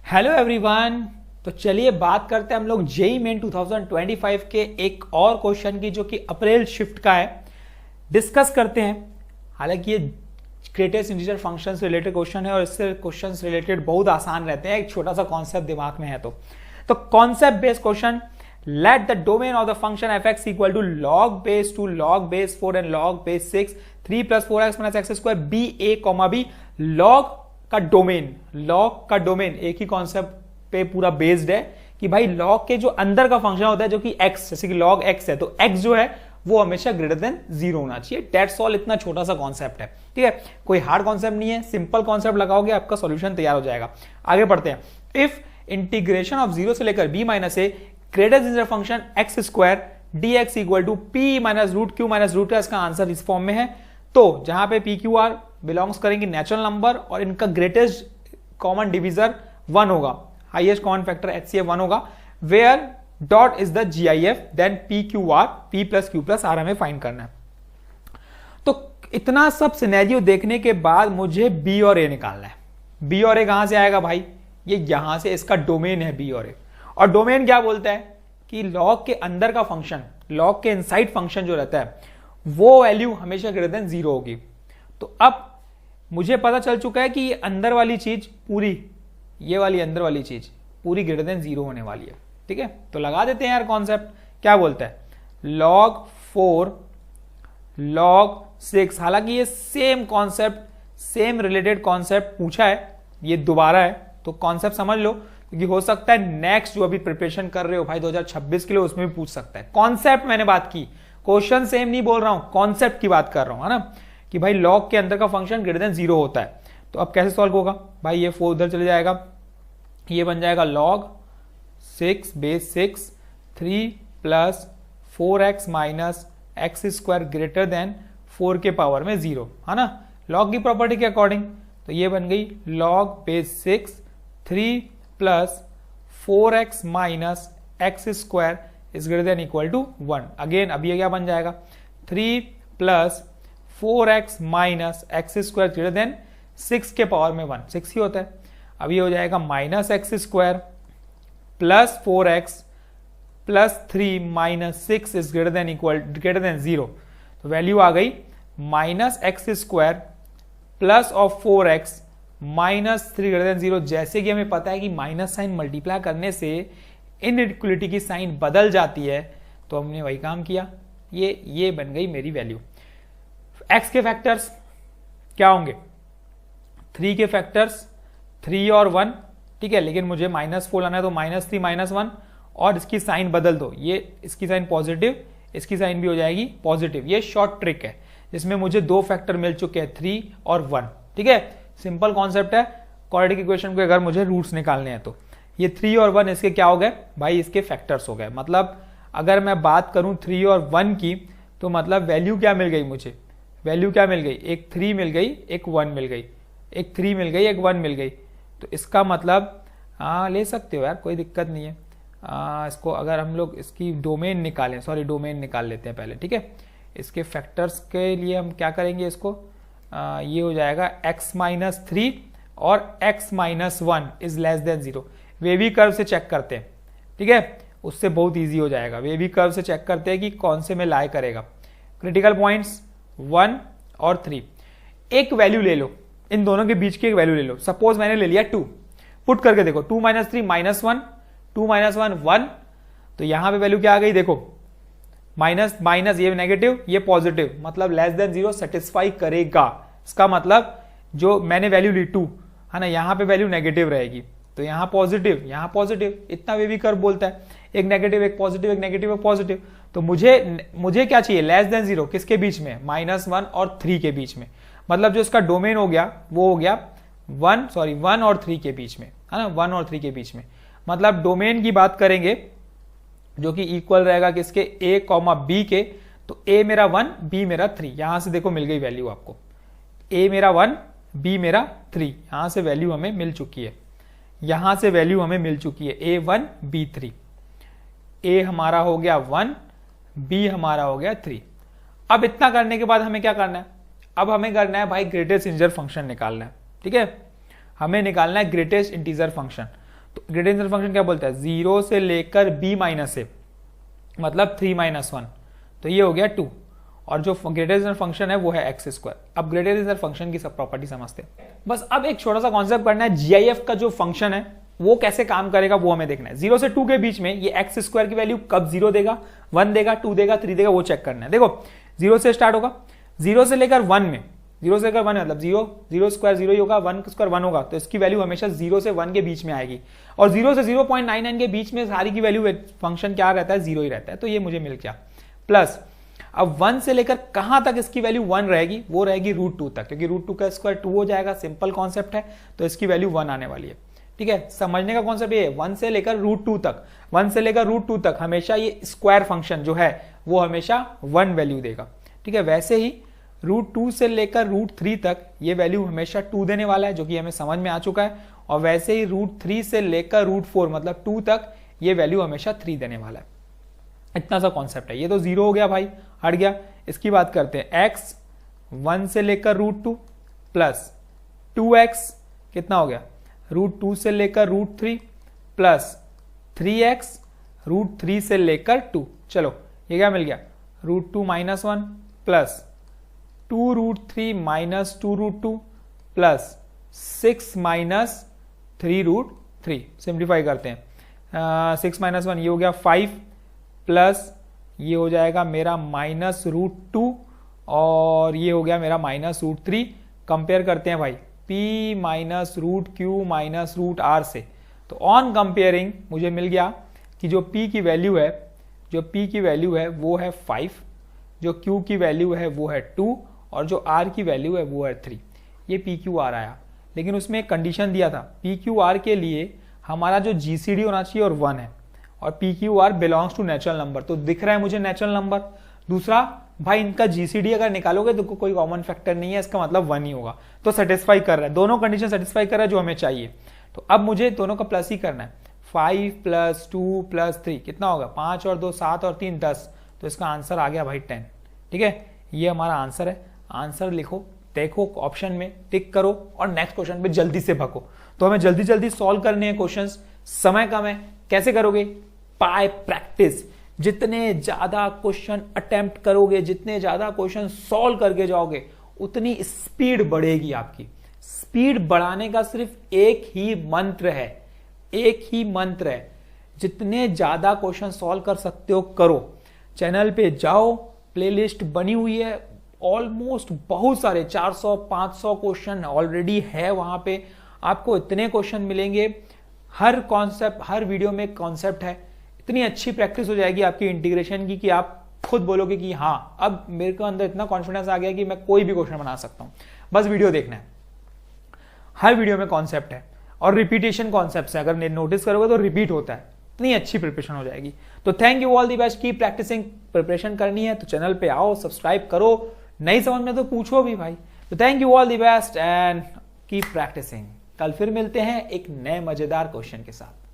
Hello everyone. तो चलिए बात करते हैं हम लोग जेईई मेन 2025 के एक और क्वेश्चन की, जो कि अप्रैल शिफ्ट का है, डिस्कस करते हैं। हालांकि ये ग्रेटेस्ट इंटीजर फंक्शन से रिलेटेड क्वेश्चन है और इससे क्वेश्चन रिलेटेड बहुत आसान रहते हैं, एक छोटा सा कॉन्सेप्ट दिमाग में है। तो concept based question, let the domain of the function f x equal to log base 2 log base 4 and log base 6 3 plus 4x minus x square be a comma b. लॉग का डोमेन एक ही concept पे पूरा based है कि भाई log के जो अंदर का फंक्शन होता है, जो कि x, जैसे कि लॉग x है, तो x जो है वो हमेशा ग्रेटर देन 0 होना चाहिए। That's all. इतना छोटा सा कॉन्सेप्ट है, ठीक है, कोई हार्ड कॉन्सेप्ट नहीं है, सिंपल कॉन्सेप्ट लगाओगे आपका सॉल्यूशन तैयार हो जाएगा। आगे बढ़ते हैं। इफ इंटीग्रेशन ऑफ 0 से लेकर b minus a greatest integer function x square dx equal to p minus root q minus root का इसका आंसर इस फॉर्म में है। तो जहां पे पी क्यू आर बिलोंग्स करेंगे नेचुरल नंबर और इनका ग्रेटेस्ट कॉमन डिविजर 1 होगा, हाईएस्ट कॉमन फैक्टर HCF 1 होगा, where dot is the GIF, then p q r, p plus q plus r हमें फाइंड करना है। तो इतना सब सिनेरियो देखने के बाद मुझे बी और ए निकालना है। बी और ए कहां से आएगा भाई? ये यहां से, इसका डोमेन है बी और ए। और डोमेन क्या बोलता है कि लॉग के अंदर का फंक्शन, लॉग के इनसाइड फंक्शन जो रहता है, वो वैल्यू हमेशा ग्रेटर देन 0 होगी। तो अब मुझे पता चल चुका है कि ये अंदर वाली चीज पूरी, ये वाली अंदर वाली चीज पूरी ग्रेटर देन 0 होने वाली है, ठीक है। तो लगा देते हैं यार कॉन्सेप्ट। क्या बोलता है? log 4 log 6। हालांकि ये same concept, same related concept पूछा है, ये दोबारा है, तो कॉन्सेप्ट समझ लो, क्योंकि हो सकता है नेक्स्ट जो अभी प्रिपरेशन कर रहे हो भाई 2026 के लिए, उसमें भी पूछ सकता है। कॉन्सेप्ट मैंने बात की, क्वेश्चन सेम नहीं बोल रहा हूं, कॉन्सेप्ट की बात कर रहा हूं, है ना, कि भाई लॉग के अंदर का फंक्शन ग्रेटर देन 0 होता है। तो अब कैसे सॉल्व होगा भाई? ये 4 उधर चले जाएगा, ये बन जाएगा log 6 base 6 3 plus 4x minus x square greater then 4 के पावर में 0, है ना, लॉग की प्रॉपर्टी के अकॉर्डिंग। तो ये बन गई log base 6 3 plus 4x minus x square is greater than equal to 1। Again अब ये क्या बन जाएगा? 3 plus 4x minus x square greater than 6 के पावर में 1, 6 ही होता है। अब ये हो जाएगा minus x square plus 4x plus 3 minus 6 is greater then 0। तो वैल्यू आ गई minus x square plus of 4x minus 3 greater than 0। जैसे कि हमें पता है कि माइनस साइन मल्टीप्लाई करने से इनइक्वलिटी की साइन बदल जाती है, तो हमने वही काम किया। ये बन गई मेरी वैल्यू। x के फैक्टर्स क्या होंगे? 3 के फैक्टर्स 3 और 1, ठीक है, लेकिन मुझे -4 लाना है, तो -3 -1 और इसकी साइन बदल दो, ये इसकी साइन पॉजिटिव, इसकी साइन भी हो जाएगी पॉजिटिव। ये शॉर्ट ट्रिक है जिसमें मुझे 2 फैक्टर मिल चुके हैं, 3 और 1, ठीक है। सिंपल कॉन्सेप्ट है। क्वाड्रेटिक इक्वेशन के अगर मुझे रूट्स निकालने हैं, तो ये 3 और 1 इसके क्या हो गए भाई? इसके फैक्टर्स हो गए। मतलब अगर मैं बात करूं 3 और 1 की, तो मतलब वैल्यू क्या मिल गई मुझे? वैल्यू क्या मिल गई? एक 3 मिल गई, एक 1 मिल गई, एक 3 मिल गई, एक 1 मिल गई। तो इसका मतलब ले सकते हो यार, कोई दिक्कत नहीं है। इसको अगर हम लोग इसकी डोमेन निकालें, सॉरी डोमेन निकाल लेते हैं पहले, ठीक है। इसके फैक्टर्स के लिए हम क्या करेंगे? इसको ये हो जाएगा x माइनस 3 और x minus 1 is less than 0। Wavy curve से चेक करते हैं, ठीक है, उससे बहुत ईजी हो जाएगा। वेवी कर्व से चेक करते हैं कि कौन से में लाई करेगा। क्रिटिकल पॉइंट्स 1 और 3, एक वैल्यू ले लो, इन दोनों के बीच की एक वैल्यू ले लो। सपोज मैंने ले लिया 2, पुट करके देखो, 2 माइनस 3 -1, 2 माइनस 1 1। तो यहां पे वैल्यू क्या आ गई? देखो माइनस माइनस, ये नेगेटिव ये पॉजिटिव, मतलब लेस देन 0 सेटिस्फाई करेगा। इसका मतलब जो मैंने वैल्यू ली 2, है ना, यहां पे वैल्यू नेगेटिव रहेगी, तो यहां पॉजिटिव यहाँ पॉजिटिव, इतना वेवी कर्व बोलता है, एक नेगेटिव एक पॉजिटिव, एक नेगेटिव एक पॉजिटिव। तो मुझे क्या चाहिए? लेस देन 0, किसके बीच में? -1 और 3 के बीच में। मतलब जो इसका डोमेन हो गया वो हो गया 1 और 3 के बीच में, है ना, 1 और 3 के बीच में। मतलब डोमेन की बात करेंगे जो कि इक्वल रहेगा किसके? a, b के। तो a मेरा 1, b मेरा 3। यहां से देखो मिल गई वैल्यू आपको, a मेरा 1, b मेरा 3। यहां से वैल्यू हमें मिल चुकी है, यहां से वैल्यू हमें मिल चुकी है a1 b3। a हमारा हो गया 1, b हमारा हो गया 3। अब इतना करने के बाद हमें क्या करना है? अब हमें करना है भाई ग्रेटेस्ट इंटीजर फंक्शन निकालना है, ठीक है, हमें निकालना है ग्रेटेस्ट इंटीजर फंक्शन। तो ग्रेडियंट फंक्शन क्या बोलता है, 0 से लेकर b माइनस ए, मतलब 3 माइनस 1, तो ये हो गया 2, और जो ग्रेटर फंक्शन है वो है एक्स स्क्वायर। अब ग्रेटर फंक्शन की सब प्रॉपर्टी समझते हैं। बस अब एक छोटा सा कॉन्सेप्ट करना है, जीआईएफ का जो फंक्शन है वो कैसे काम करेगा वो हमें देखना है। 0 से 2 के बीच में ये एक्स स्क्वायर की वैल्यू कब 0 देगा, 1 देगा, 2 देगा, 3 देगा, वो चेक करना है। देखो 0 से स्टार्ट होगा, 0 से लेकर 1 में, 0 से लेकर 1 मतलब 0 स्क्वायर 0 ही होगा, 1 स्क्वायर 1 होगा, तो इसकी वैल्यू हमेशा 0 से 1 के बीच में आएगी। और 0 से 0.99 के बीच में सारी की वैल्यू फंक्शन क्या रहता है, 0 ही रहता है, तो ये मुझे मिल गया। प्लस अब 1 से लेकर कहां तक इसकी वैल्यू 1 रहेगी, वो रहेगी √2 तक, क्योंकि √2 का स्क्वायर 2 हो जाएगा, सिंपल कॉन्सेप्ट है, तो इसकी वैल्यू 1 आने वाली है। ठीक है, समझने का कॉन्सेप्ट ये है, 1 से लेकर √2 तक, 1 से लेकर √2 तक हमेशा ये स्क्वायर फंक्शन जो है वो हमेशा 1 वैल्यू देगा। ठीक है, वैसे ही √2 से लेकर √3 तक ये वैल्यू हमेशा 2 देने वाला है, जो कि हमें समझ में आ चुका है। और वैसे ही √3 से लेकर √4 मतलब 2 तक ये वैल्यू हमेशा 3 देने वाला है। इतना सा कॉन्सेप्ट है। ये तो 0 हो गया भाई, हट गया। इसकी बात करते हैं, x 1 से लेकर √2 प्लस 2x कितना हो गया, √2 से लेकर √3 प्लस 3x √3 से लेकर 2। चलो ये क्या मिल गया, √2 minus 1 plus 2√3 minus 2√2 plus 6 minus 3√3। Simplify करते हैं, 6 माइनस 1 ये हो गया 5 प्लस ये हो जाएगा मेरा माइनस √2 और ये हो गया मेरा माइनस √3। कंपेयर करते हैं भाई p minus √q minus √r से, तो ऑन कंपेयरिंग मुझे मिल गया कि जो p की वैल्यू है, वो है 5, जो q की वैल्यू है वो है 2 और जो r की वैल्यू है वो है 3। ये PQR आया, लेकिन उसमें एक कंडीशन दिया था, PQR के लिए हमारा जो GCD होना चाहिए और 1 है, और PQR belongs to natural number, तो दिख रहा है मुझे नेचुरल नंबर। दूसरा भाई इनका GCD अगर निकालोगे तो कोई कॉमन फैक्टर नहीं है, इसका मतलब 1 ही होगा, तो सेटिस्फाई कर रहा है, दोनों कंडीशन सेटिस्फाई कर रहा है जो हमें चाहिए। तो अब मुझे दोनों का प्लस ही करना है, 5 प्लस 2 प्लस 3 कितना होगा, 5 और 2 7 और 3 10, तो इसका आंसर आ गया भाई 10। ठीक है, ये हमारा आंसर है। आंसर लिखो, देखो ऑप्शन में टिक करो और नेक्स्ट क्वेश्चन पे जल्दी से भगो। तो हमें जल्दी जल्दी सॉल्व करने हैं क्वेश्चंस, समय कम है, कैसे करोगे, बाय प्रैक्टिस। जितने ज्यादा क्वेश्चन अटेम्प्ट करोगे, जितने ज्यादा क्वेश्चन सॉल्व करके जाओगे, उतनी स्पीड बढ़ेगी आपकी। स्पीड बढ़ाने का सिर्फ एक ही मंत्र है, जितने ज्यादा क्वेश्चन सॉल्व कर सकते हो करो। चैनल पे जाओ, प्लेलिस्ट बनी हुई है, ऑलमोस्ट बहुत सारे 400-500 क्वेश्चन ऑलरेडी है वहां पे, आपको इतने क्वेश्चन मिलेंगे। हर कॉन्सेप्ट, हर वीडियो में कॉन्सेप्ट है। इतनी अच्छी प्रैक्टिस हो जाएगी आपकी इंटीग्रेशन की कि आप खुद बोलोगे कि हाँ, अब मेरे को अंदर इतना कॉन्फिडेंस आ गया कि मैं कोई भी क्वेश्चन बना सकता हूं। बस वीडियो देखना है, हर वीडियो में कॉन्सेप्ट है और रिपीटेशन कॉन्सेप्ट है, अगर नोटिस करोगे तो रिपीट होता है। इतनी अच्छी प्रिपरेशन हो जाएगी। तो thank you all the best, की प्रैक्टिसिंग। प्रिपरेशन करनी है तो चैनल पे आओ, सब्सक्राइब करो, नहीं समझ में तो पूछो भी भाई। तो thank you all the best and keep practising. कल फिर मिलते हैं एक नए मजेदार क्वेश्चन के साथ।